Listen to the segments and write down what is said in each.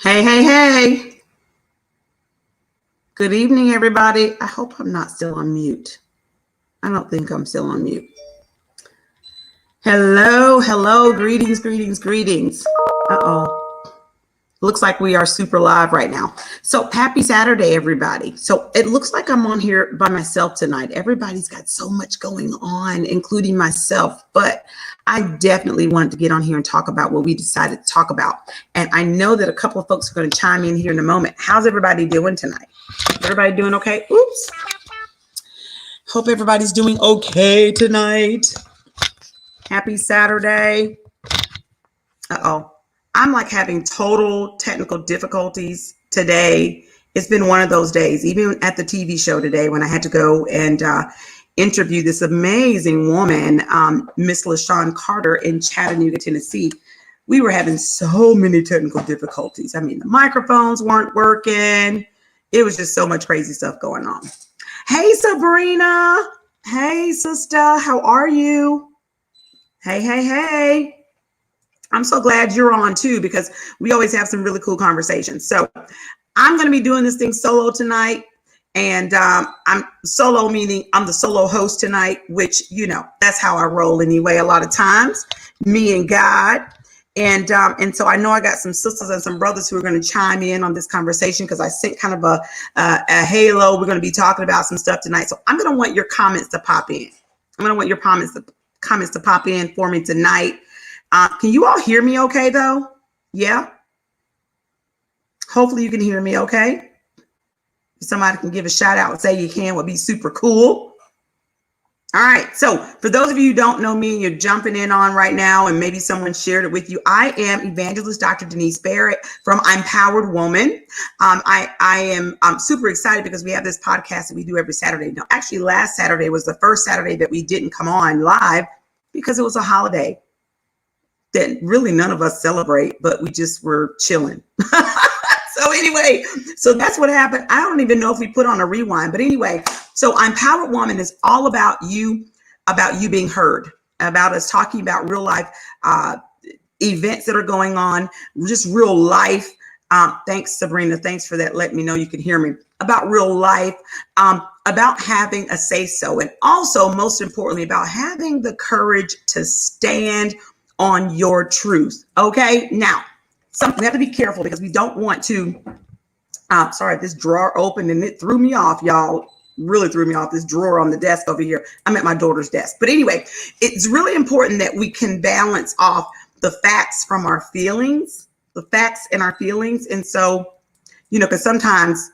Hey, hey, hey. Good evening, everybody. I hope I'm not still on mute. I don't think I'm still on mute. Hello, hello. Greetings, greetings, greetings. Uh-oh. Looks like we are super live right now. So happy Saturday, everybody. So it looks like I'm on here by myself tonight. Everybody's got so much going on, including myself. But I definitely wanted to get on here and talk about what we decided to talk about. And I know that a couple of folks are going to chime in here in a moment. How's everybody doing tonight? Everybody doing okay? Oops. Hope everybody's doing okay tonight. Happy Saturday. Uh-oh. I'm like having total technical difficulties today. It's been one of those days, even at the TV show today when I had to go and interview this amazing woman, Miss LaShawn Carter in Chattanooga, Tennessee. We were having so many technical difficulties. I mean, the microphones weren't working. It was just so much crazy stuff going on. Hey, Sabrina. Hey, sister. How are you? Hey, hey, hey. I'm so glad you're on too, because we always have some really cool conversations. So I'm going to be doing this thing solo tonight. And I'm solo, meaning I'm the solo host tonight, which, that's how I roll anyway. A lot of times, me and God. And so I know I got some sisters and some brothers who are going to chime in on this conversation, because I sent kind of a halo. We're going to be talking about some stuff tonight. So I'm going to want your comments to pop in. I'm going to want your comments to pop in for me tonight. Can you all hear me okay, though? Yeah? Hopefully you can hear me okay. If somebody can give a shout out and say you can, would be super cool. All right. So for those of you who don't know me, you're jumping in on right now, and maybe someone shared it with you. I am Evangelist Dr. Denise Barrett from Empowered Woman. I'm super excited because we have this podcast that we do every Saturday. Now, actually, last Saturday was the first Saturday that we didn't come on live because it was a holiday that really none of us celebrate, but we just were chilling. So anyway, so that's what happened. I don't even know if we put on a rewind, but anyway, so Empowered Woman is all about you being heard, about us talking about real life events that are going on, just real life. Thanks, Sabrina. Thanks for that. Let me know you can hear me. About real life, about having a say-so, and also, most importantly, about having the courage to stand on your truth. Okay. Now, we have to be careful because we don't want to, sorry, this drawer opened and it threw me off, y'all. Really threw me off, this drawer on the desk over here. I'm at my daughter's desk. But anyway, it's really important that we can balance off the facts from our feelings, the facts and our feelings. And so, because sometimes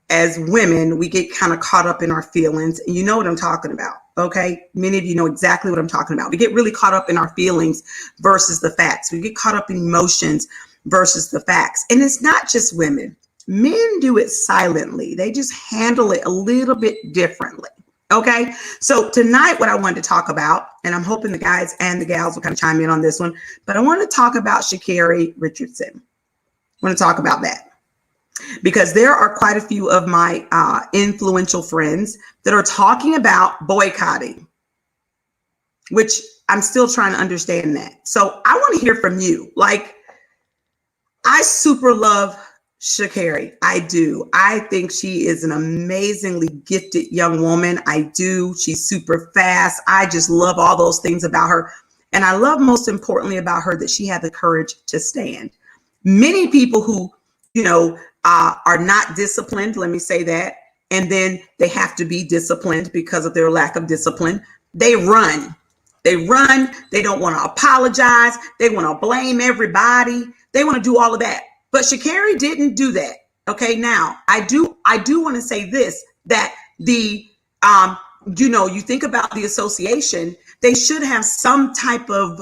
as women, we get kind of caught up in our feelings, and you know what I'm talking about. Okay. Many of you know exactly what I'm talking about. We get really caught up in our feelings versus the facts. We get caught up in emotions versus the facts. And it's not just women. Men do it silently. They just handle it a little bit differently. Okay. So tonight, what I wanted to talk about, and I'm hoping the guys and the gals will kind of chime in on this one, but I want to talk about Sha'Carri Richardson. I want to talk about that, because there are quite a few of my influential friends that are talking about boycotting, which I'm still trying to understand that. So I want to hear from you. Like, I super love Sha'Carri. I do. I think she is an amazingly gifted young woman. I do. She's super fast. I just love all those things about her. And I love, most importantly about her, that she had the courage to stand. Many people who, are not disciplined, let me say that, and then they have to be disciplined because of their lack of discipline. They run. They don't want to apologize. They want to blame everybody. They want to do all of that. But Sha'Carri didn't do that. Okay. Now I do want to say this, that the, you think about the association, they should have some type of,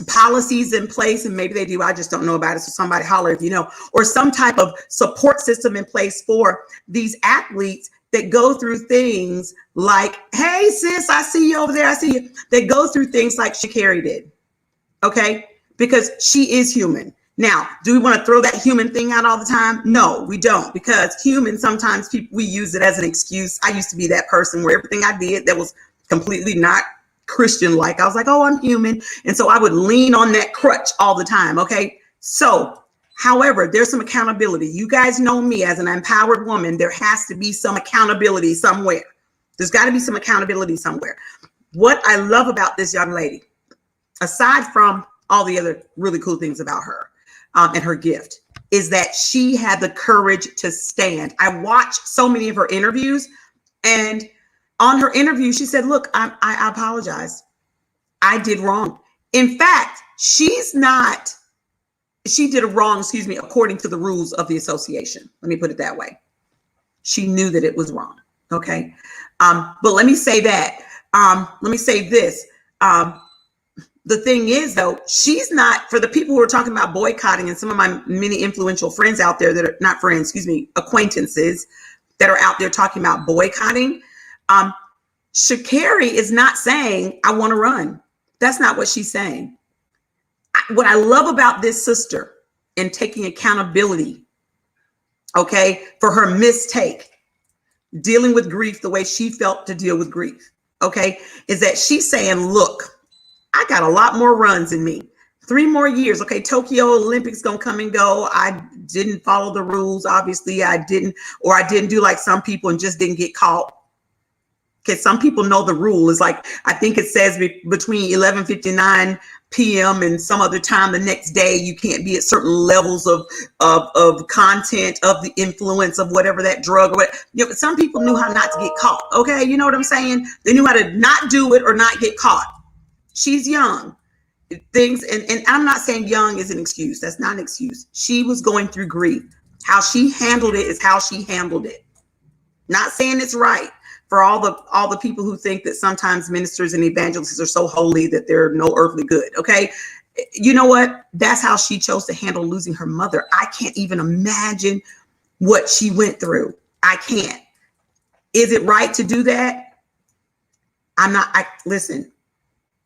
policies in place, and maybe they do, I just don't know about it, so somebody holler if you know, or some type of support system in place for these athletes that go through things like, hey sis, I see you over there, I see you, that go through things like Sha'Carri did. Okay, because she is human. Now, do we want to throw that human thing out all the time? No, we don't, because human, sometimes we use it as an excuse. I used to be that person where everything I did that was completely not Christian-like, I was like, oh, I'm human. And so I would lean on that crutch all the time. Okay. So However, there's some accountability. You guys know me as an empowered woman. There has to be some accountability somewhere. There's got to be some accountability somewhere. What I love about this young lady, aside from all the other really cool things about her and her gift, is that she had the courage to stand. I watched so many of her interviews, and on her interview, she said, look, I apologize. I did wrong. In fact, she did a wrong, according to the rules of the association. Let me put it that way. She knew that it was wrong. Okay. But let me say that. Let me say this. The thing is, though, she's not, for the people who are talking about boycotting, and some of my many influential friends out there that are not friends, acquaintances that are out there talking about boycotting. Sha'Carri is not saying, I want to run. That's not what she's saying. What I love about this sister and taking accountability, okay, for her mistake, dealing with grief the way she felt to deal with grief, okay, is that she's saying, look, I got a lot more runs in me. 3 more years. Okay, Tokyo Olympics gonna come and go. I didn't follow the rules. Obviously, I didn't do like some people and just didn't get caught. Okay, some people know the rule. It's like, I think it says between 11:59 p.m. and some other time the next day, you can't be at certain levels of content, of the influence of whatever that drug or what. Some people knew how not to get caught. Okay, you know what I'm saying? They knew how to not do it or not get caught. She's young. And I'm not saying young is an excuse. That's not an excuse. She was going through grief. How she handled it is how she handled it. Not saying it's right for all the people who think that sometimes ministers and evangelists are so holy that they're no earthly good. Okay. You know what? That's how she chose to handle losing her mother. I can't even imagine what she went through. I can't. Is it right to do that? Listen,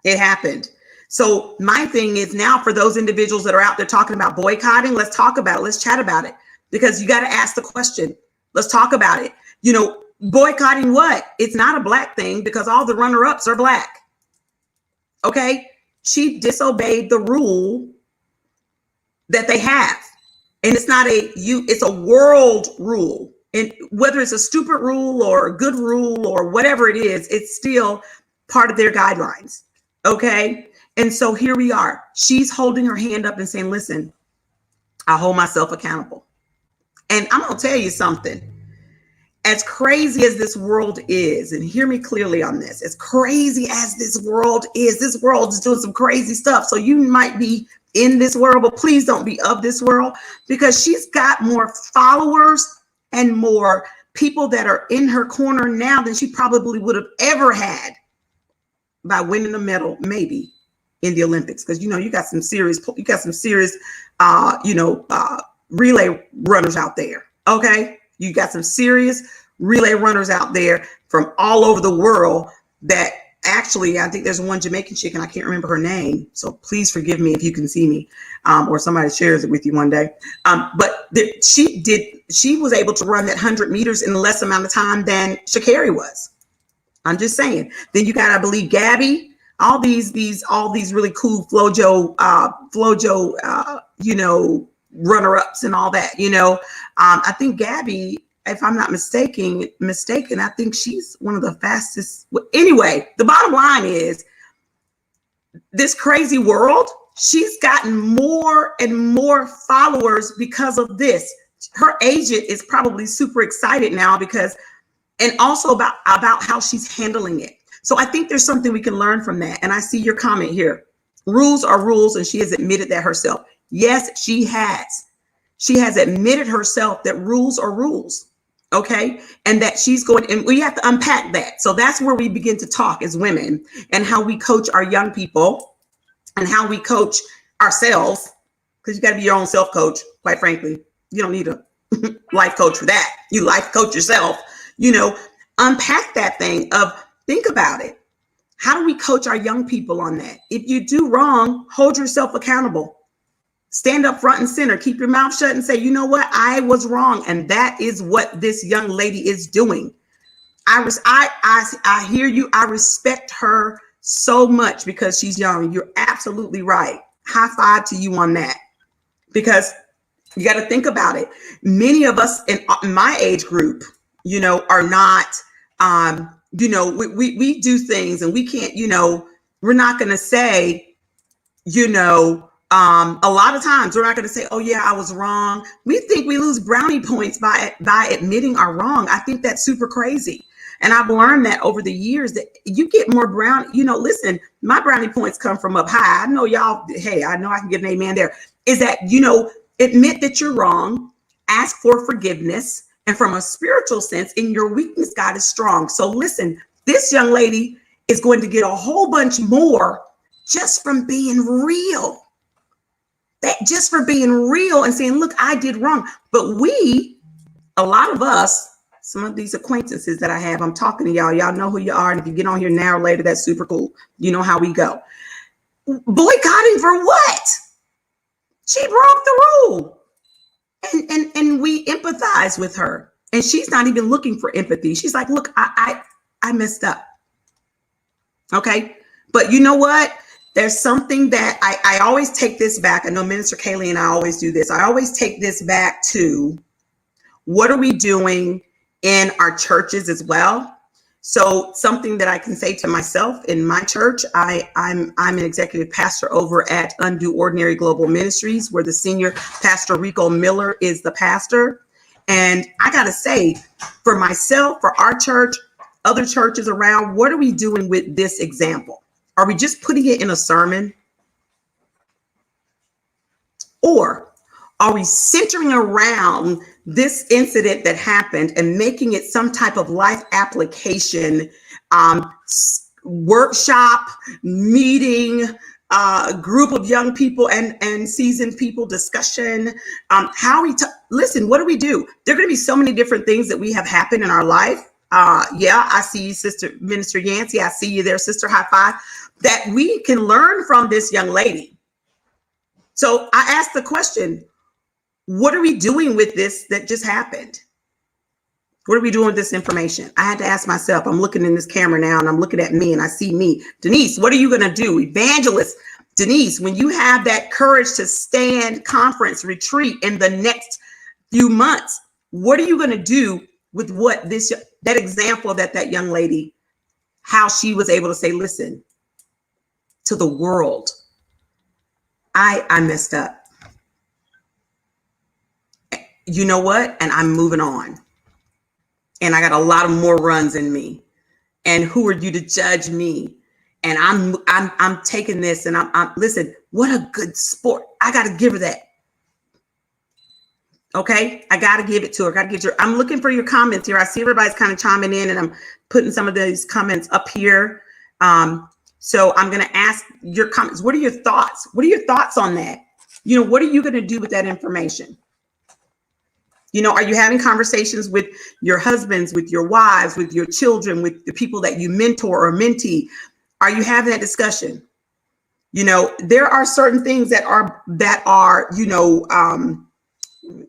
it happened. So my thing is now, for those individuals that are out there talking about boycotting, let's talk about it. Let's chat about it, because you got to ask the question. Let's talk about it. Boycotting what? It's not a black thing, because all the runner-ups are black. Okay. She disobeyed the rule that they have. And it's not it's a world rule. And whether it's a stupid rule or a good rule or whatever it is, it's still part of their guidelines. Okay. And so here we are. She's holding her hand up and saying, listen, I hold myself accountable. And I'm going to tell you something. As crazy as this world is, and hear me clearly on this, as crazy as this world is doing some crazy stuff. So you might be in this world, but please don't be of this world, because she's got more followers and more people that are in her corner now than she probably would have ever had by winning a medal, maybe in the Olympics. Because, you got some serious relay runners out there. Okay. You got some serious relay runners out there from all over the world that actually, I think there's one Jamaican chick, and I can't remember her name. So please forgive me if you can see me or somebody shares it with you one day. But she was able to run that 100 meters in less amount of time than Sha'Carri was. I'm just saying. Then you got, I believe, Gabby, all these really cool FloJo, runner-ups and all that, I think Gabby, if I'm not mistaken, I think she's one of the fastest. Anyway, the bottom line is, this crazy world, she's gotten more and more followers because of this. Her agent is probably super excited now and also about how she's handling it. So I think there's something we can learn from that. And I see your comment here. Rules are rules, and she has admitted that herself. Yes, she has. She has admitted herself that rules are rules. Okay. And that she's going, and we have to unpack that. So that's where we begin to talk as women, and how we coach our young people and how we coach ourselves. Because you got to be your own self coach. Quite frankly, you don't need a life coach for that. You life coach yourself, unpack that thing of, think about it. How do we coach our young people on that? If you do wrong, hold yourself accountable. Stand up front and center. Keep your mouth shut and say, you know what? I was wrong. And that is what this young lady is doing. I hear you. I respect her so much because she's young. You're absolutely right. High five to you on that. Because You got to think about it. Many of us in my age group, are not, we do things and we can't, we're not going to say, a lot of times we're not going to say, oh yeah, I was wrong. We think we lose brownie points by admitting our wrong. I think that's super crazy. And I've learned that over the years that you get more listen, my brownie points come from up high. I know y'all, hey, I know I can get an amen there. Is that, admit that you're wrong, ask for forgiveness. And from a spiritual sense, in your weakness, God is strong. So listen, this young lady is going to get a whole bunch more just from being real. That just for being real and saying, look, I did wrong. But a lot of us, some of these acquaintances that I have, I'm talking to y'all know who you are. And if you get on here now or later, that's super cool. You know how we go. Boycotting for what? She broke the rule. And we empathize with her. And she's not even looking for empathy. She's like, look, I messed up. Okay. But you know what? There's something that I always take this back. I know Minister Kaylee and I always do this. I always take this back to what are we doing in our churches as well? So something that I can say to myself in my church, I'm an executive pastor over at Undo Ordinary Global Ministries, where the senior pastor Rico Miller is the pastor. And I got to say, for myself, for our church, other churches around, what are we doing with this example? Are we just putting it in a sermon? Or are we centering around this incident that happened and making it some type of life application, workshop, meeting, group of young people and seasoned people discussion? Listen, what do we do? There are going to be so many different things that we have happen in our life. I see you, Sister Minister Yancey. I see you there, Sister High Five, that we can learn from this young lady. So I asked the question, what are we doing with this that just happened? What are we doing with this information? I had to ask myself. I'm looking in this camera now and I'm looking at me and I see me. Denise, what are you going to do? Evangelist Denise, when you have that courage to stand conference retreat in the next few months, what are you going to do with what that example that young lady, how she was able to say, listen, to the world, I messed up. You know what? And I'm moving on. And I got a lot of more runs in me. And who are you to judge me? And I'm taking this and I'm listen, what a good sport. I got to give her that. Okay. I got to give it to her. I'm looking for your comments here. I see everybody's kind of chiming in and I'm putting some of these comments up here. So I'm going to ask your comments. What are your thoughts? What are your thoughts on that? What are you going to do with that information? Are you having conversations with your husbands, with your wives, with your children, with the people that you mentor or mentee? Are you having that discussion? There are certain things that are,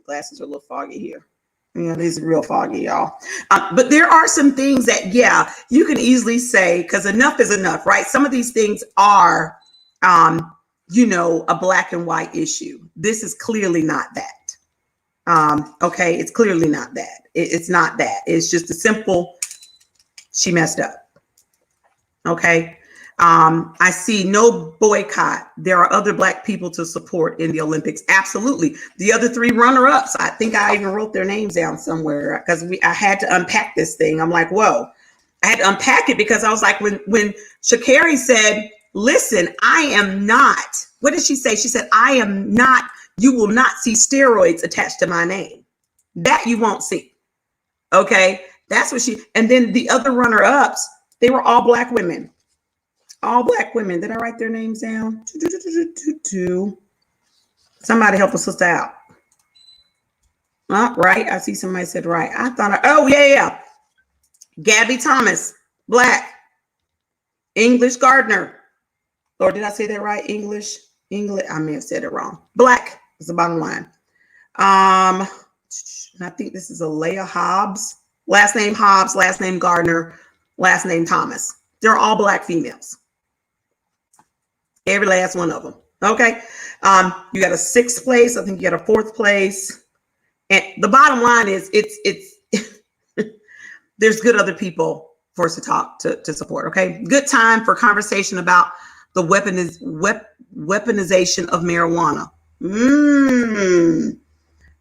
glasses are a little foggy here. Yeah, these are real foggy, y'all. But there are some things that, you can easily say, because enough is enough, right? Some of these things are, a black and white issue. This is clearly not that. Okay, it's clearly not that. It's not that. It's just a simple, she messed up. Okay. I see no boycott. There are other Black people to support in the Olympics. Absolutely. The other three runner-ups, I think I even wrote their names down somewhere because I had to unpack this thing. I'm like, whoa. I had to unpack it because I was like, when Sha'Carri said, listen, I am not, what did she say? She said, I am not, you will not see steroids attached to my name. That you won't see. Okay. That's what and then the other runner-ups, they were all Black women. All Black women. Did I write their names down? Somebody help a sister out. Right. I see somebody said right. I thought, oh, yeah. Gabby Thomas, Black. English Gardner. Or did I say that right? English. I may have said it wrong. Black is the bottom line. I think this is Alea Hobbs. Last name Hobbs, last name Gardner, last name Thomas. They're all Black females. Every last one of them. Okay. You got a 6th place. I think you got a 4th place. And the bottom line is it's there's good other people for us to talk to support. Okay. Good time for conversation about the weaponization of marijuana.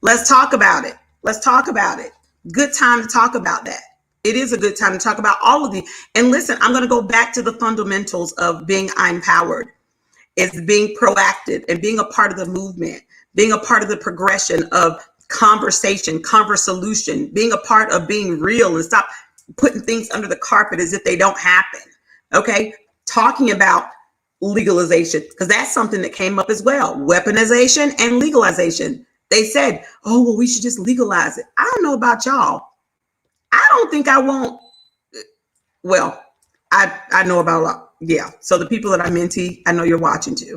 Let's talk about it. Let's talk about it. Good time to talk about that. It is a good time to talk about all of these. And listen, I'm going to go back to the fundamentals of being empowered. It's being proactive and being a part of the movement, being a part of the progression of conversation, conversolution, being a part of being real and stop putting things under the carpet as if they don't happen. Okay. Talking about legalization, because that's something that came up as well. Weaponization and legalization. They said, oh, well, we should just legalize it. I don't know about y'all. I don't think I won't. Well, I know about, yeah. So the people that I mentee, I know you're watching too.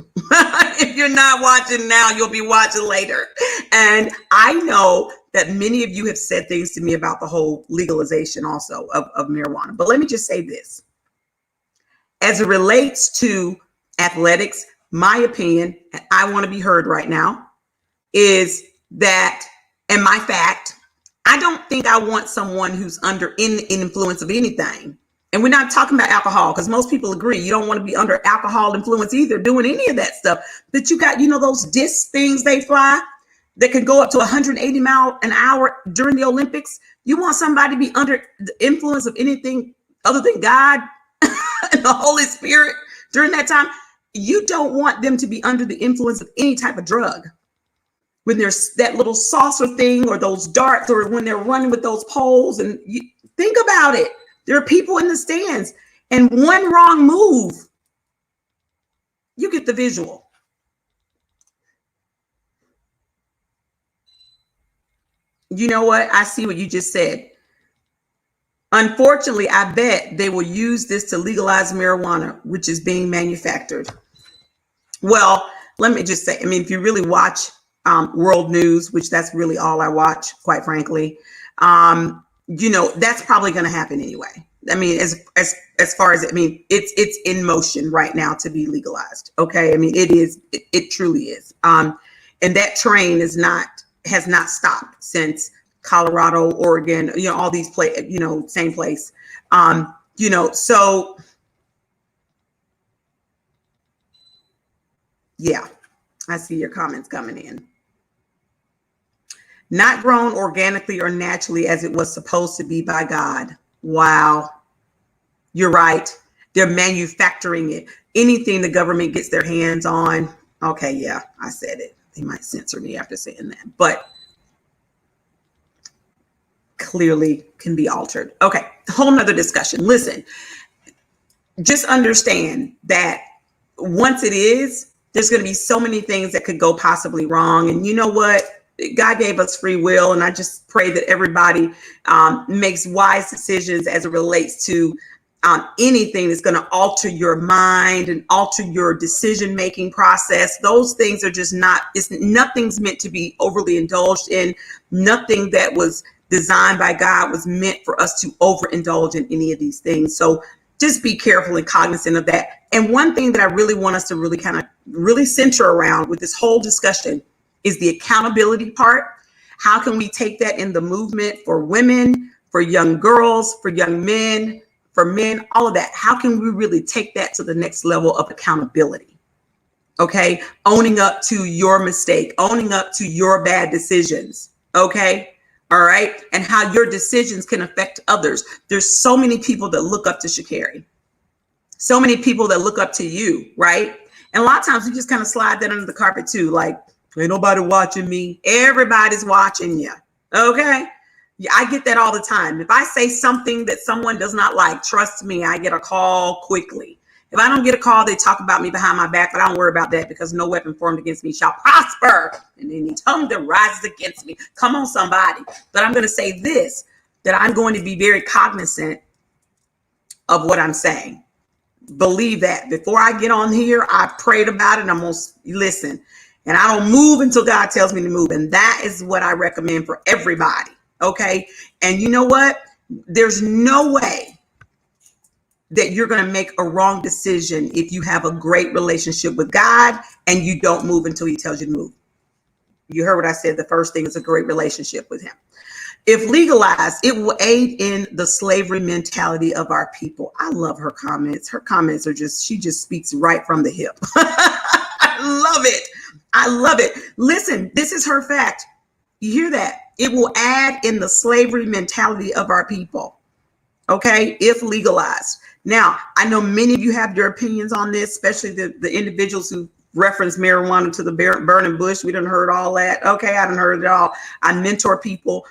If you're not watching now, you'll be watching later. And I know that many of you have said things to me about the whole legalization also of marijuana. But let me just say this. As it relates to athletics, my opinion, and I want to be heard right now, is that, and my fact, I don't think I want someone who's under in influence of anything. And we're not talking about alcohol, because most people agree you don't want to be under alcohol influence either, doing any of that stuff. But you got, those disc things they fly that can go up to 180 miles an hour during the Olympics. You want somebody to be under the influence of anything other than God and the Holy Spirit during that time. You don't want them to be under the influence of any type of drug. When there's that little saucer thing or those darts, or when they're running with those poles, and you think about it, there are people in the stands, and one wrong move, you get the visual. You know what? I see what you just said. Unfortunately, I bet they will use this to legalize marijuana, which is being manufactured. Well, let me just say, if you really watch world news, which that's really all I watch, quite frankly, that's probably going to happen anyway. As far as it's in motion right now to be legalized. Okay. It truly is. And that train has not stopped since Colorado, Oregon, all these same place. So yeah, I see your comments coming in. Not grown organically or naturally as it was supposed to be by God. Wow. You're right. They're manufacturing it. Anything the government gets their hands on. Okay. Yeah, I said it. They might censor me after saying that, but clearly can be altered. Okay. Whole nother discussion. Listen, just understand that once it is, there's going to be so many things that could go possibly wrong. And you know what? God gave us free will. And I just pray that everybody makes wise decisions as it relates to anything that's going to alter your mind and alter your decision-making process. Those things are just nothing's meant to be overly indulged in. Nothing that was designed by God was meant for us to overindulge in any of these things. So just be careful and cognizant of that. And one thing that I really want us to really kind of really center around with this whole discussion is the accountability part. How can we take that in the movement for women, for young girls, for young men, for men, all of that? How can we really take that to the next level of accountability? Okay. Owning up to your mistake, owning up to your bad decisions. Okay. All right. And how your decisions can affect others. There's so many people that look up to Sha'Carri. So many people that look up to you. Right. And a lot of times we just kind of slide that under the carpet too. Like, ain't nobody watching me. Everybody's watching you. Okay. Yeah, I get that all the time. If I say something that someone does not like, trust me, I get a call quickly. If I don't get a call, they talk about me behind my back, but I don't worry about that because no weapon formed against me shall prosper. And any tongue that rises against me. Come on, somebody. But I'm going to say this, that I'm going to be very cognizant of what I'm saying. Believe that. Before I get on here, I prayed about it. I'm going to listen. And I don't move until God tells me to move. And that is what I recommend for everybody. Okay. And you know what? There's no way that you're going to make a wrong decision if you have a great relationship with God and you don't move until he tells you to move. You heard what I said. The first thing is a great relationship with him. If legalized, it will aid in the slavery mentality of our people. I love her comments. Her comments are she just speaks right from the hip. I love it. I love it. Listen, this is her fact. You hear that? It will add in the slavery mentality of our people. Okay, if legalized. Now, I know many of you have your opinions on this, especially the individuals who reference marijuana to the burning bush. We done heard all that. Okay, I done heard it all. I mentor people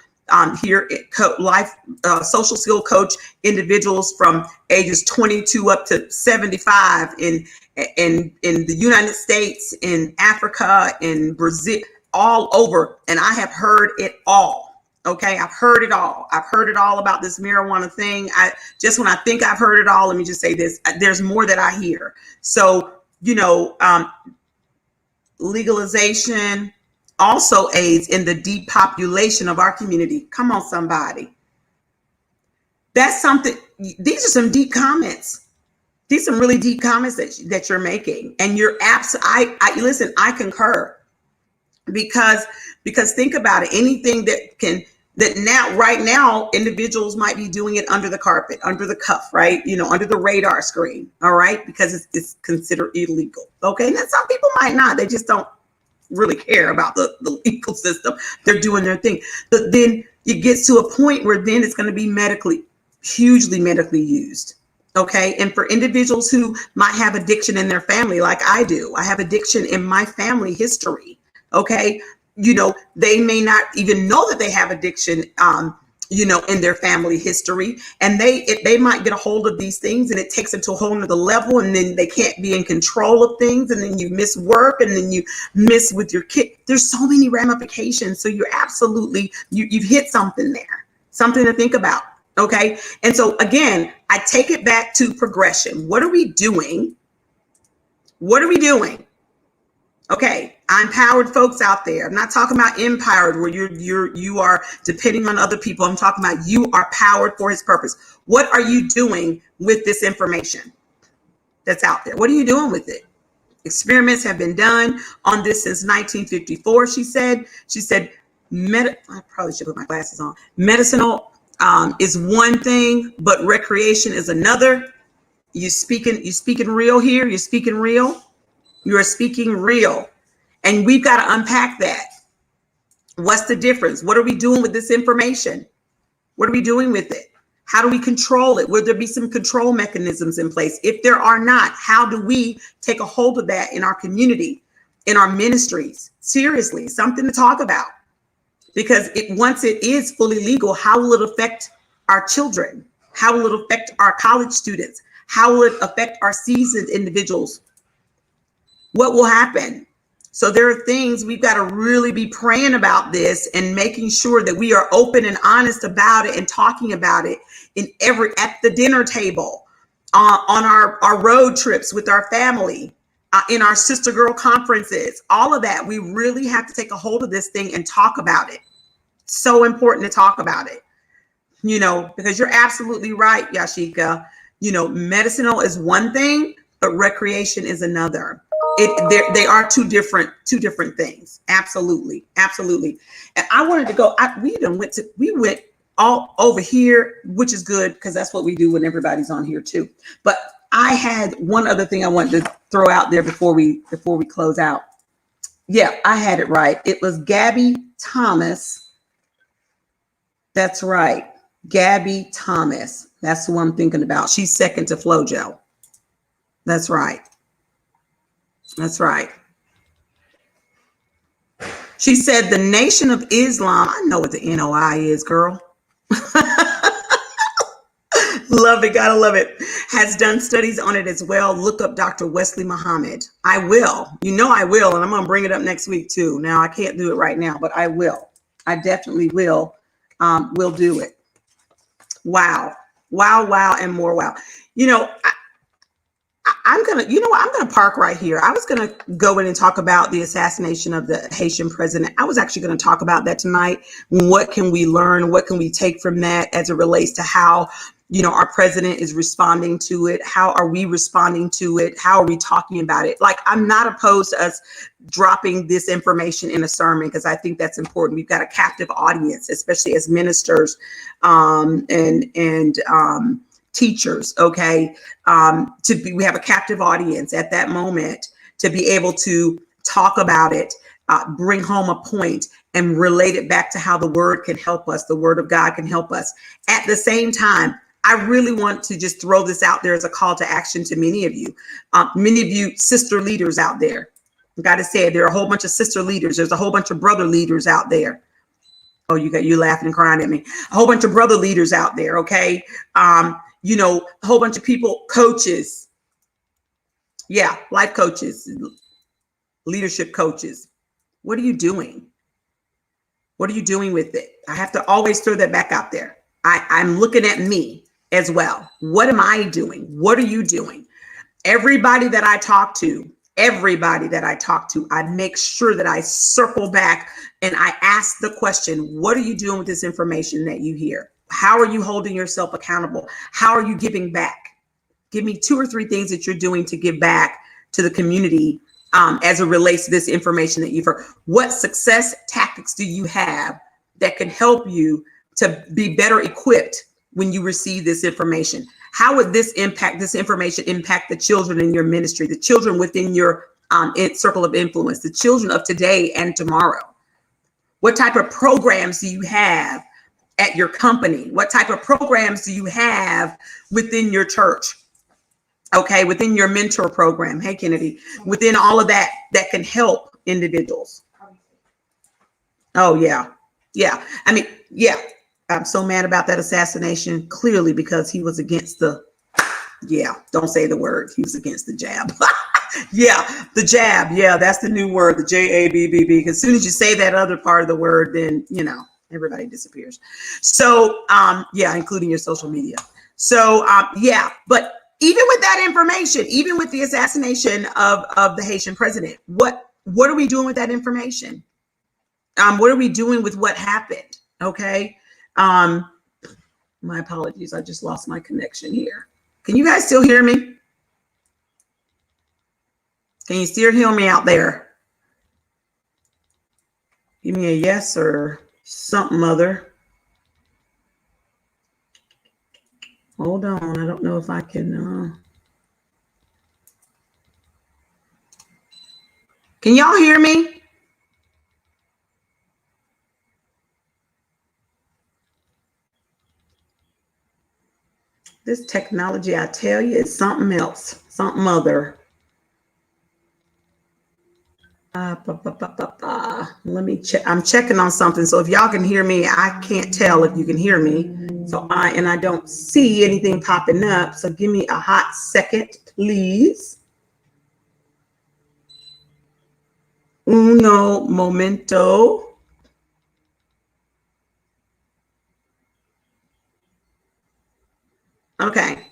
here at social skill coach individuals from ages 22 up to 75 in the United States, in Africa, in Brazil, all over. And I have heard it all. Okay, I've heard it all. I've heard it all about this marijuana thing. When I think I've heard it all, let me just say this. There's more that I hear. So, legalization also aids in the depopulation of our community. Come on, somebody. That's something. These are some deep comments. These are some really deep comments that you're making. And you're listen, I concur. Because think about it. Anything right now, individuals might be doing it under the carpet, under the cuff, right? Under the radar screen. All right. Because it's considered illegal. Okay. And some people might not. They just don't really care about the legal system. They're doing their thing. But then it gets to a point where then it's going to be hugely medically used. Okay. And for individuals who might have addiction in their family, like I do, I have addiction in my family history. Okay. They may not even know that they have addiction, in their family history, and they might get a hold of these things, and it takes them to a whole nother level, and then they can't be in control of things, and then you miss work, and then you miss with your kid. There's so many ramifications. So you're absolutely, you've hit something there, something to think about. Okay. And so again, I take it back to progression. What are we doing? Okay, empowered folks out there. I'm not talking about empowered where you are depending on other people. I'm talking about you are powered for his purpose. What are you doing with this information that's out there? What are you doing with it? Experiments have been done on this since 1954. She said, I probably should put my glasses on. Medicinal is one thing, but recreation is another. You speaking real here. You're speaking real. You are speaking real, and we've got to unpack that. What's the difference? What are we doing with this information? What are we doing with it? How do we control it? Will there be some control mechanisms in place? If there are not, how do we take a hold of that in our community, in our ministries? Seriously, something to talk about. Because once it is fully legal, how will it affect our children? How will it affect our college students? How will it affect our seasoned individuals? What will happen? So there are things we've got to really be praying about this and making sure that we are open and honest about it and talking about it at the dinner table, on our road trips with our family, in our sister girl conferences, all of that. We really have to take a hold of this thing and talk about it. So important to talk about it, because you're absolutely right, Yashika. Medicinal is one thing, but recreation is another. They are two different things. Absolutely. And I wanted to go. We went all over here, which is good because that's what we do when everybody's on here too. But I had one other thing I wanted to throw out there before we close out. Yeah, I had it right. It was Gabby Thomas. That's right, Gabby Thomas. That's who I'm thinking about. She's second to FloJo. That's right. She said the Nation of Islam. I know what the NOI is, girl. Love it. Gotta love it. Has done studies on it as well. Look up Dr. Wesley Muhammad. I will. I will. And I'm going to bring it up next week too. Now, I can't do it right now, but I will. I definitely will. We'll do it. Wow. And more wow. I'm going to park right here. I was going to go in and talk about the assassination of the Haitian president. I was actually going to talk about that tonight. What can we learn? What can we take from that as it relates to how our president is responding to it. How are we responding to it? How are we talking about it? Like, I'm not opposed to us dropping this information in a sermon, because I think that's important. We've got a captive audience, especially as ministers and teachers. Okay. We have a captive audience at that moment to be able to talk about it, bring home a point, and relate it back to how the word can help us. The word of God can help us. At the same time, I really want to just throw this out there as a call to action to many of you sister leaders out there. I got to say, there are a whole bunch of sister leaders. There's a whole bunch of brother leaders out there. Oh, you laughing and crying at me. A whole bunch of brother leaders out there. Okay. A whole bunch of people, coaches. Yeah. Life coaches, leadership coaches. What are you doing? What are you doing with it? I have to always throw that back out there. I'm looking at me as well. What am I doing? What are you doing? Everybody that I talk to, I make sure that I circle back and I ask the question, what are you doing with this information that you hear? How are you holding yourself accountable? How are you giving back? Give me 2 or 3 things that you're doing to give back to the community as it relates to this information that you've heard. What success tactics do you have that can help you to be better equipped when you receive this information? How would this information impact the children in your ministry, the children within your circle of influence, the children of today and tomorrow? What type of programs do you have at your company? What type of programs do you have within your church? Okay, within your mentor program. Hey, Kennedy, within all of that can help individuals. Oh, yeah. Yeah. I mean, yeah. I'm so mad about that assassination, clearly because he was against don't say the word. He was against the jab. Yeah, the jab. Yeah, that's the new word, the JABBB. As soon as you say that other part of the word, then, everybody disappears. So, including your social media. So, but even with that information, even with the assassination of the Haitian president, what are we doing with that information? What are we doing with what happened? Okay. My apologies. I just lost my connection here. Can you guys still hear me? Can you still hear me out there? Give me a yes or something other. Hold on. I don't know if I can. Can y'all hear me? This technology, I tell you, is something else, something other. Let me check. I'm checking on something. So if y'all can hear me, I can't tell if you can hear me. So I don't see anything popping up. So give me a hot second, please. Uno momento. Okay.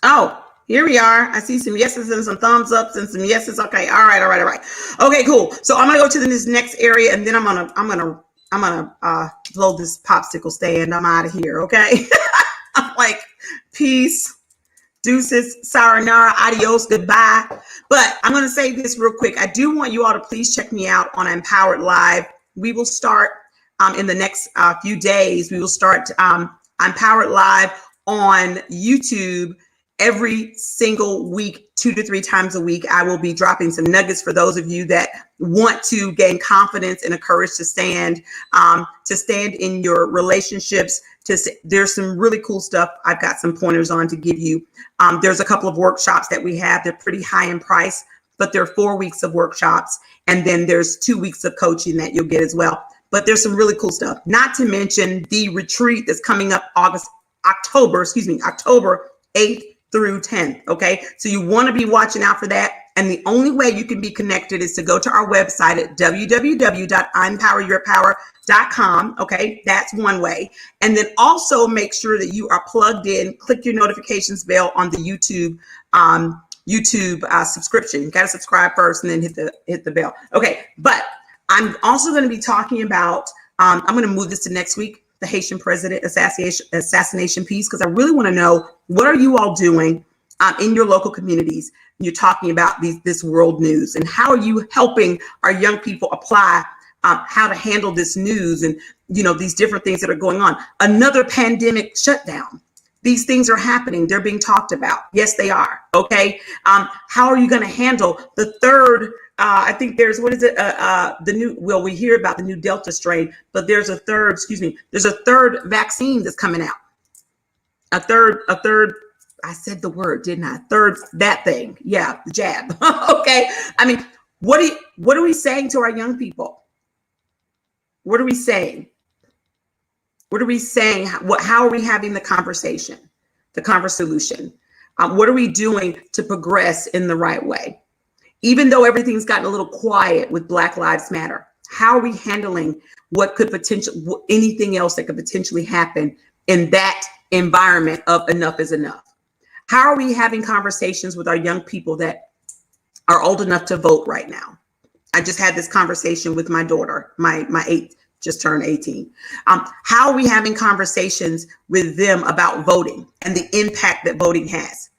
Oh, here we are. I see some yeses and some thumbs ups and some yeses. Okay. All right. Okay, cool. So I'm gonna go to this next area, and then I'm gonna blow this popsicle stand. I'm out of here. Okay. I'm like, peace, deuces, sayonara, adios, goodbye. But I'm gonna say this real quick. I do want you all to please check me out on Empowered Live. We will start in the next few days. We will start Empowered Live on YouTube every single week, 2 to 3 times a week. I will be dropping some nuggets for those of you that want to gain confidence and the courage to stand in your relationships. There's some really cool stuff I've got some pointers on to give you. There's a couple of workshops that we have. They're pretty high in price, but they're 4 weeks of workshops. And then there's 2 weeks of coaching that you'll get as well. But there's some really cool stuff, not to mention the retreat that's coming up October 8th through 10th. Okay. So you want to be watching out for that. And the only way you can be connected is to go to our website at www.empoweryourpower.com. Okay. That's one way. And then also make sure that you are plugged in, click your notifications bell on the YouTube subscription. You got to subscribe first and then hit the bell. Okay. But I'm also going to be talking about, I'm going to move this to next week. the Haitian president assassination piece, because I really want to know, what are you all doing in your local communities? You're talking about this world news, and how are you helping our young people apply how to handle this news and, these different things that are going on. Another pandemic shutdown. These things are happening. They're being talked about. Yes, they are. Okay. How are you going to handle the third? I think there's, what is it? We hear about the new Delta strain, but there's a third vaccine that's coming out. A third, I said the word, didn't I? Third, that thing. Yeah. The jab. Okay. I mean, what are we saying to our young people? What are we saying? What are we saying? How are we having the conversation, the conversation? What are we doing to progress in the right way? Even though everything's gotten a little quiet with Black Lives Matter, how are we handling anything else that could potentially happen in that environment of enough is enough? How are we having conversations with our young people that are old enough to vote right now? I just had this conversation with my daughter, my 8th. Just turned 18. How are we having conversations with them about voting and the impact that voting has?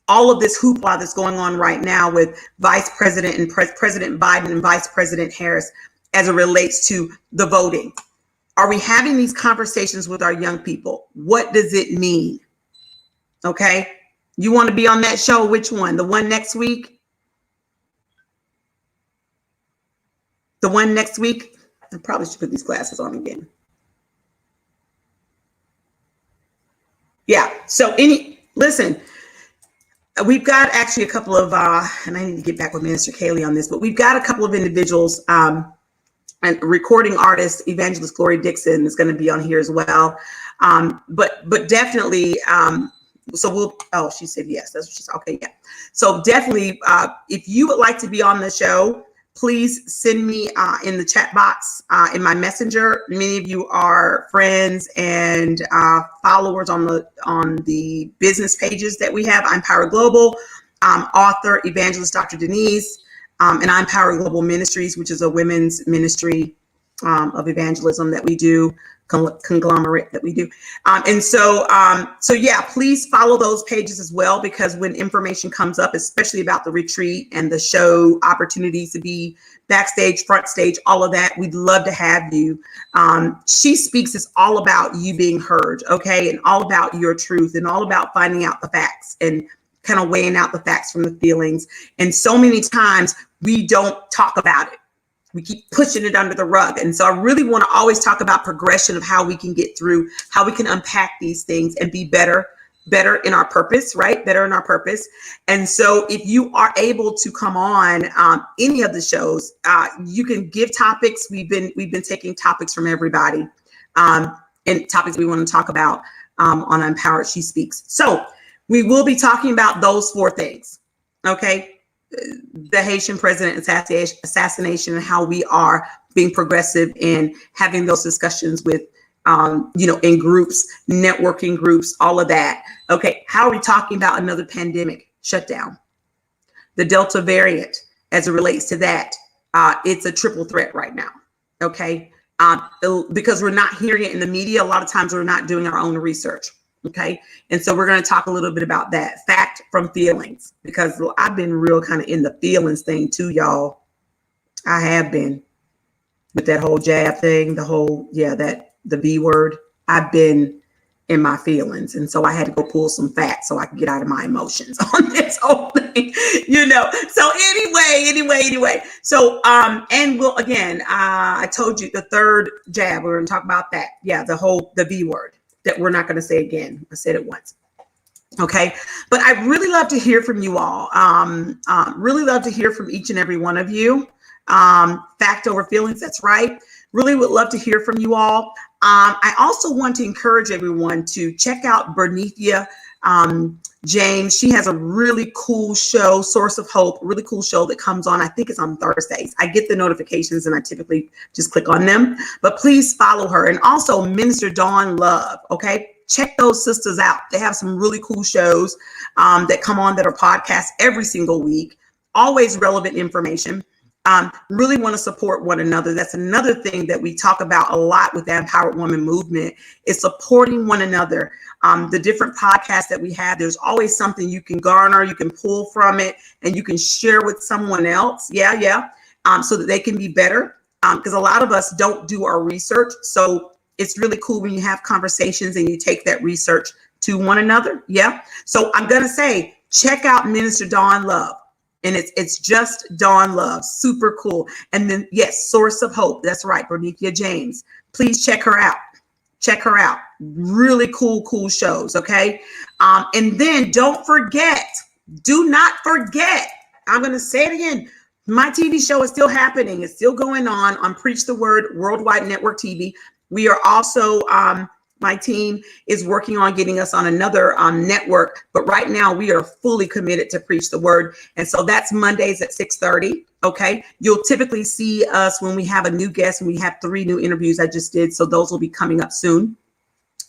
All of this hoopla that's going on right now with Vice President and President Biden and Vice President Harris as it relates to the voting. Are we having these conversations with our young people? What does it mean? Okay. You want to be on that show? Which one? The one next week? The one next week? I probably should put these glasses on again. Yeah. So listen, we've got actually a couple of, and I need to get back with Minister Kaylee on this, but we've got a couple of individuals, and recording artist, Evangelist Glory Dixon is going to be on here as well. But definitely, she said yes. That's what she said. Okay. Yeah. So definitely, if you would like to be on the show, please send me in the chat box in my messenger. Many of you are friends and followers on the business pages that we have. I'm Power Global, author, evangelist, Dr. Denise, and I'm Power Global Ministries, which is a women's ministry of evangelism that we do, conglomerate that we do. So yeah, please follow those pages as well, because when information comes up, especially about the retreat and the show opportunities to be backstage, front stage, all of that, we'd love to have you. She Speaks is all about you being heard, okay? And all about your truth and all about finding out the facts and kind of weighing out the facts from the feelings. And so many times we don't talk about it. We keep pushing it under the rug. And so I really want to always talk about progression of how we can get through, how we can unpack these things and be better in our purpose, right? Better in our purpose. And so if you are able to come on any of the shows, you can give topics. We've been taking topics from everybody and topics we want to talk about on Empowered She Speaks. So we will be talking about those 4 things. Okay. The Haitian president assassination and how we are being progressive in having those discussions with, in groups, networking groups, all of that. Okay. How are we talking about another pandemic shutdown? The Delta variant as it relates to that. It's a triple threat right now. Okay. Because we're not hearing it in the media. A lot of times we're not doing our own research. Okay. And so we're going to talk a little bit about that, fact from feelings, because I've been real kind of in the feelings thing too, y'all. I have been with that whole jab thing, the B word. I've been in my feelings. And so I had to go pull some facts so I could get out of my emotions on this whole thing, So anyway. So, and we'll, again, I told you the third jab, we're going to talk about that. Yeah. The B word. That we're not going to say again. I said it once. Okay. But I really love to hear from you all. Really love to hear from each and every one of you. Fact over feelings. That's right. Really would love to hear from you all. I also want to encourage everyone to check out Bernithia James. She has a really cool show, Source of Hope, really cool show that comes on. I think it's on Thursdays. I get the notifications and I typically just click on them, but please follow her. And also Minister Dawn Love. Okay. Check those sisters out. They have some really cool shows that come on that are podcasts every single week, always relevant information. Really want to support one another. That's another thing that we talk about a lot with the Empowered Woman movement, is supporting one another. The different podcasts that we have, there's always something you can garner, you can pull from it, and you can share with someone else. So that they can be better. Because a lot of us don't do our research. So it's really cool when you have conversations and you take that research to one another. Yeah. So I'm going to say, check out Minister Dawn Love. And it's just Dawn Love. Super cool. And then, yes, Source of Hope. That's right. Bernithia James. Please check her out. Check her out. Really cool shows. Okay. And then don't forget, do not forget, I'm going to say it again. My TV show is still happening. It's still going on Preach the Word Worldwide Network TV. We are also, my team is working on getting us on another network, but right now we are fully committed to Preach the Word. And so that's Mondays at 6:30. Okay. You'll typically see us when we have a new guest, and we have 3 new interviews I just did. So those will be coming up soon.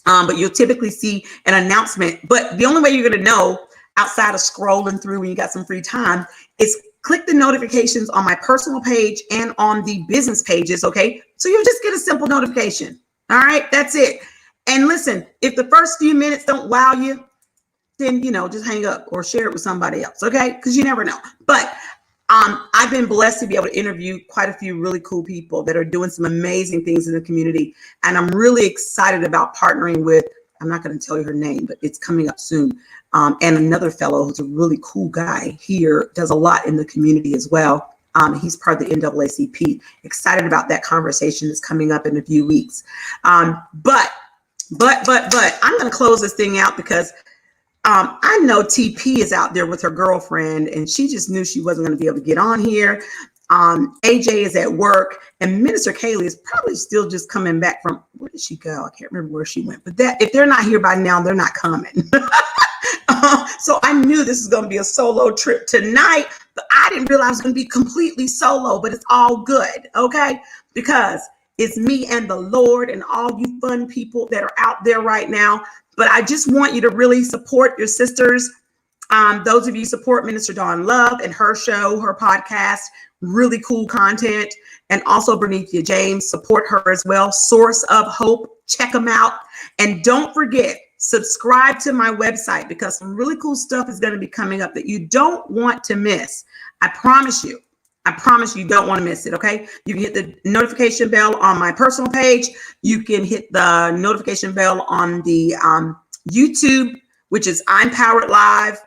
But you'll typically see an announcement. But the only way you're going to know, outside of scrolling through when you got some free time, is click the notifications on my personal page and on the business pages. Okay. So you'll just get a simple notification. All right. That's it. And listen, if the first few minutes don't wow you, then, just hang up or share it with somebody else. Okay. Because you never know. But I've been blessed to be able to interview quite a few really cool people that are doing some amazing things in the community. And I'm really excited about partnering with, I'm not going to tell you her name, but it's coming up soon. And another fellow who's a really cool guy here, does a lot in the community as well. He's part of the NAACP. Excited about that conversation that's coming up in a few weeks. But I'm going to close this thing out because I know TP is out there with her girlfriend, and she just knew she wasn't going to be able to get on here. AJ is at work, and Minister Kaylee is probably still just coming back from, where did she go? I can't remember where she went, but if they're not here by now, they're not coming. So I knew this was going to be a solo trip tonight, but I didn't realize it was going to be completely solo, but it's all good. Okay. Because it's me and the Lord and all you fun people that are out there right now. But I just want you to really support your sisters. Those of you support Minister Dawn Love and her show, her podcast, really cool content. And also Bernithia James, support her as well. Source of Hope, check them out. And don't forget, subscribe to my website, because some really cool stuff is going to be coming up that you don't want to miss. I promise you don't want to miss it. Okay. You can hit the notification bell on my personal page. You can hit the notification bell on the YouTube, which is I'm Powered Live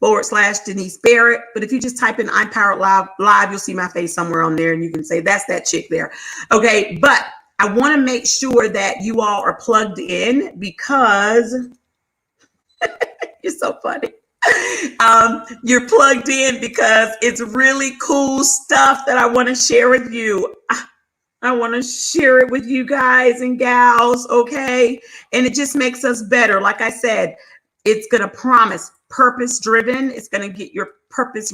/ Denise Barrett. But if you just type in I'm Powered Live, you'll see my face somewhere on there, and you can say that's that chick there. Okay. But I want to make sure that you all are plugged in, because you're so funny. You're plugged in because it's really cool stuff that I want to share with you. I want to share it with you guys and gals. Okay. And it just makes us better. Like I said, it's going to promise purpose driven. It's going to get your purpose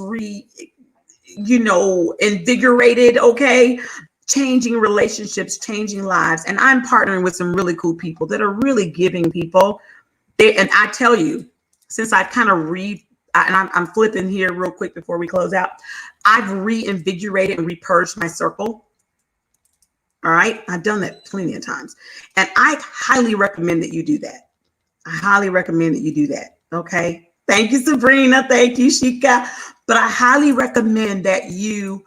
invigorated. Okay. Changing relationships, changing lives. And I'm partnering with some really cool people that are really giving people. And I tell you, since I've kind of I'm flipping here real quick before we close out, I've reinvigorated and repurged my circle. All right. I've done that plenty of times. And I highly recommend that you do that. I highly recommend that you do that. Okay. Thank you, Sabrina. Thank you, Shika. But I highly recommend that you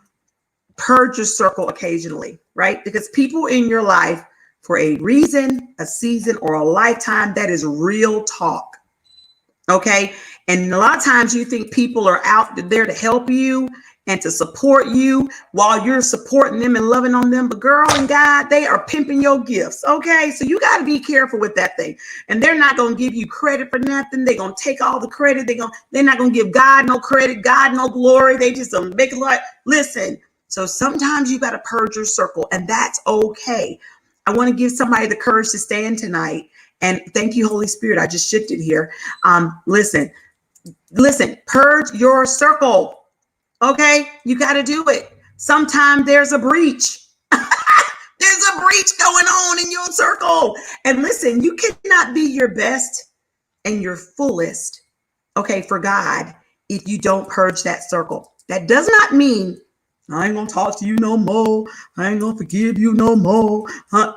purge your circle occasionally, right? Because people in your life, for a reason, a season, or a lifetime, that is real talk. Okay. And a lot of times you think people are out there to help you and to support you while you're supporting them and loving on them. But girl and guy, they are pimping your gifts. Okay. So you got to be careful with that thing. And they're not going to give you credit for nothing. They're going to take all the credit. They're not going to give God no credit, God no glory. They just make it like, listen. So sometimes you got to purge your circle, and that's okay. I want to give somebody the courage to stand tonight. And thank you, Holy Spirit. I just shifted here. Listen, purge your circle. Okay. You got to do it. Sometimes there's a breach. There's a breach going on in your circle. And listen, you cannot be your best and your fullest, okay, for God, if you don't purge that circle. That does not mean I ain't gonna talk to you no more. I ain't gonna forgive you no more.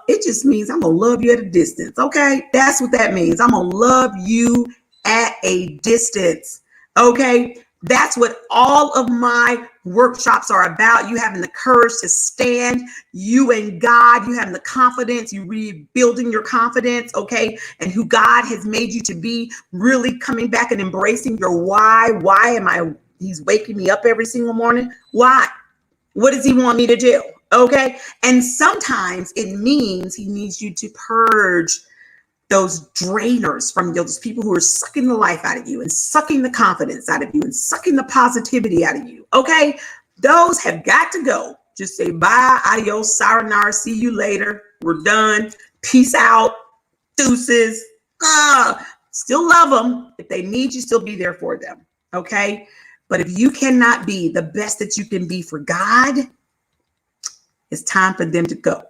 It just means I'm gonna love you at a distance. Okay, that's what that means. I'm gonna love you at a distance. Okay, that's what all of my workshops are about. You having the courage to stand, you and God, you having the confidence, you rebuilding your confidence, okay, and who God has made you to be, really coming back and embracing your why. Why am I? He's waking me up every single morning. Why? What does he want me to do? Okay. And sometimes it means he needs you to purge those drainers from you, those people who are sucking the life out of you and sucking the confidence out of you and sucking the positivity out of you. Okay. Those have got to go. Just say bye, adios, sayonara, see you later. We're done. Peace out. Deuces. Still love them. If they need you, still be there for them. Okay. But if you cannot be the best that you can be for God, it's time for them to go.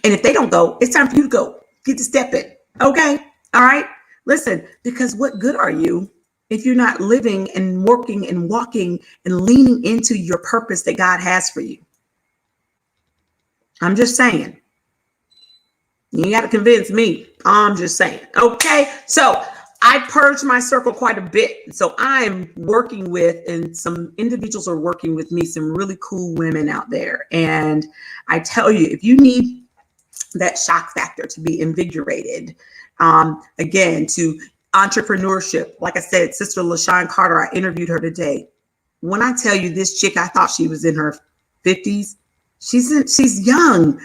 And if they don't go, it's time for you to go. Get to step in. Okay. All right. Listen, because what good are you if you're not living and working and walking and leaning into your purpose that God has for you? I'm just saying. You got to convince me. I'm just saying. Okay. So I purged my circle quite a bit. So I'm working with, and some individuals are working with me, some really cool women out there. And I tell you, if you need that shock factor to be invigorated, again, to entrepreneurship, like I said, Sister LaShawn Carter, I interviewed her today. When I tell you this chick, I thought she was in her 50s. She's young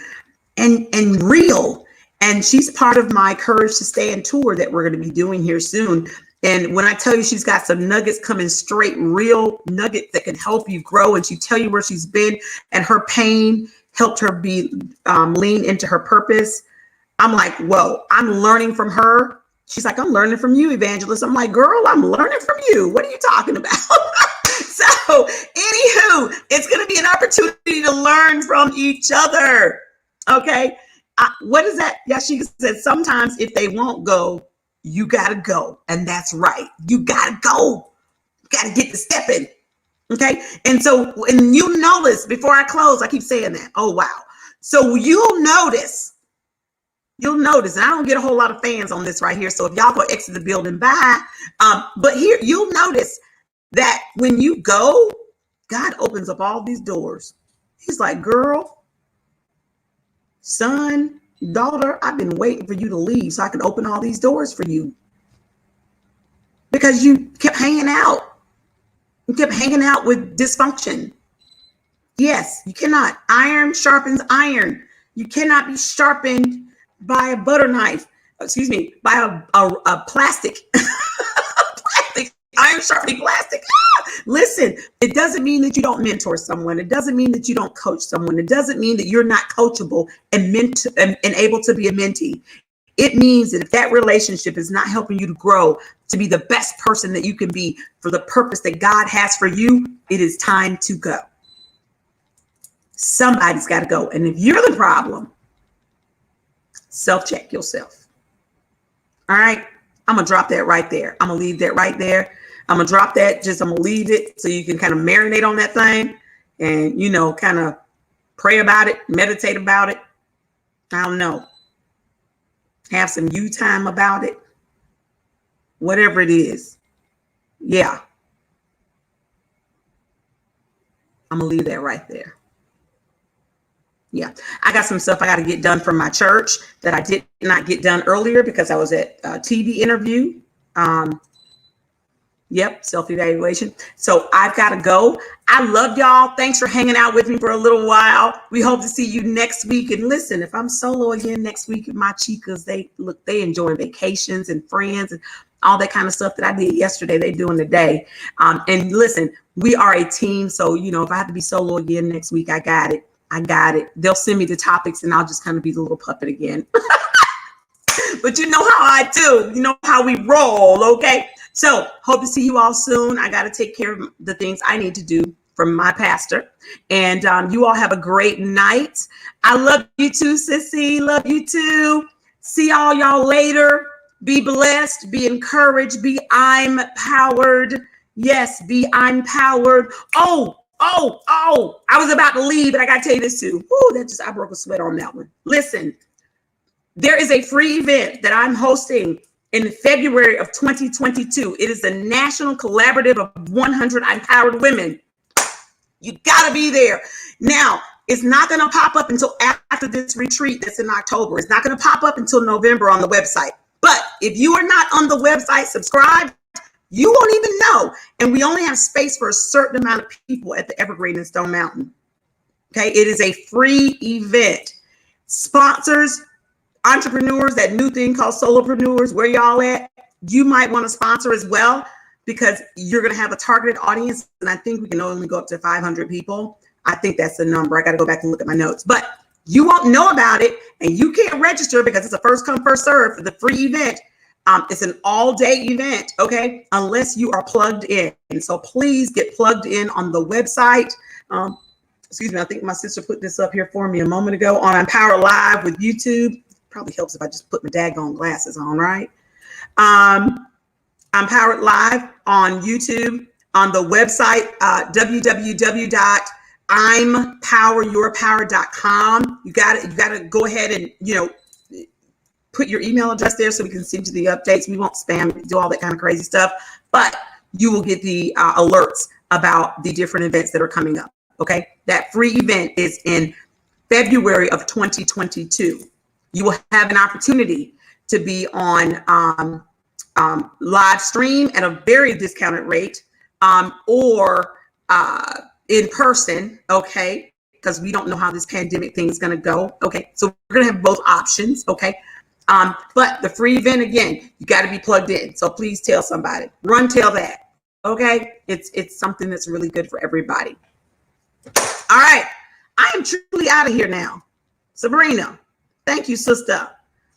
and real. And she's part of my Courage to Stand tour that we're going to be doing here soon. And when I tell you she's got some nuggets coming straight, real nuggets that can help you grow, and she tell you where she's been, and her pain helped her be lean into her purpose. I'm like, whoa, I'm learning from her. She's like, I'm learning from you, Evangelist. I'm like, girl, I'm learning from you. What are you talking about? So anywho, it's going to be an opportunity to learn from each other. Okay. What is that? Yashika said, sometimes if they won't go, you got to go. And that's right. You got to go. You got to get to stepping. Okay. And so when you notice, before I close, I keep saying that. Oh, wow. So you'll notice, and I don't get a whole lot of fans on this right here. So if y'all go exit the building, bye. But here you'll notice that when you go, God opens up all these doors. He's like, girl, son, daughter, I've been waiting for you to leave so I can open all these doors for you. Because you kept hanging out. You kept hanging out with dysfunction. Yes, you cannot. Iron sharpens iron. You cannot be sharpened by a butter knife. Excuse me, by a plastic. Plastic. Iron sharpening plastic. Listen, it doesn't mean that you don't mentor someone. It doesn't mean that you don't coach someone. It doesn't mean that you're not coachable and able to be a mentee. It means that if that relationship is not helping you to grow, to be the best person that you can be for the purpose that God has for you, it is time to go. Somebody's got to go. And if you're the problem, self-check yourself. All right. I'm going to drop that right there. I'm going to leave that right there. I'm going to drop that. I'm going to leave it so you can kind of marinate on that thing and, kind of pray about it, meditate about it. I don't know. Have some you time about it. Whatever it is. Yeah. I'm going to leave that right there. Yeah. I got some stuff I got to get done from my church that I did not get done earlier because I was at a TV interview. Yep, self-evaluation. So I've got to go. I love y'all. Thanks for hanging out with me for a little while. We hope to see you next week. And listen, if I'm solo again next week with my chicas, they enjoy vacations and friends and all that kind of stuff that I did yesterday, they doing today. And listen, we are a team. So, if I have to be solo again next week, I got it. They'll send me the topics and I'll just kind of be the little puppet again. But you know how I do. You know how we roll, okay? So hope to see you all soon. I got to take care of the things I need to do from my pastor. And you all have a great night. I love you too, Sissy. Love you too. See all y'all later. Be blessed. Be encouraged. Be I'm powered. Yes, be I'm powered. Oh, I was about to leave, but I got to tell you this too. I broke a sweat on that one. Listen, there is a free event that I'm hosting in February of 2022. It is the National Collaborative of 100 Empowered Women. You got to be there. Now, it's not going to pop up until after this retreat that's in October. It's not going to pop up until November on the website. But if you are not on the website subscribed, you won't even know. And we only have space for a certain amount of people at the Evergreen in Stone Mountain. Okay, it is a free event. Sponsors, entrepreneurs, that new thing called solopreneurs, where y'all at? You might want to sponsor as well, because you're going to have a targeted audience. And I think we can only go up to 500 people. I think that's the number. I got to go back and look at my notes. But you won't know about it, and you can't register because it's a first come, first serve for the free event. It's an all-day event, okay, unless you are plugged in. And so please get plugged in on the website. Excuse me, I think my sister put this up here for me a moment ago on Empower Live with YouTube. Probably helps if I just put my daggone glasses on, right? Empowered Live on YouTube, on the website, www.impoweryourpower.com. You got to go ahead and, put your email address there so we can send you the updates. We won't spam, do all that kind of crazy stuff, but you will get the alerts about the different events that are coming up. Okay. That free event is in February of 2022. You will have an opportunity to be on live stream at a very discounted rate, or in person. Okay. Because we don't know how this pandemic thing is going to go. Okay. So we're going to have both options. Okay. But the free event, again, you got to be plugged in. So please tell somebody, tell that. Okay. It's something that's really good for everybody. All right. I am truly out of here now. Sabrina, thank you, sister.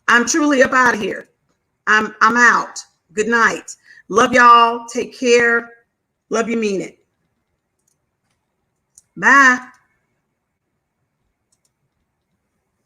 I'm truly up out of here. I'm out. Good night. Love y'all. Take care. Love you, mean it. Bye.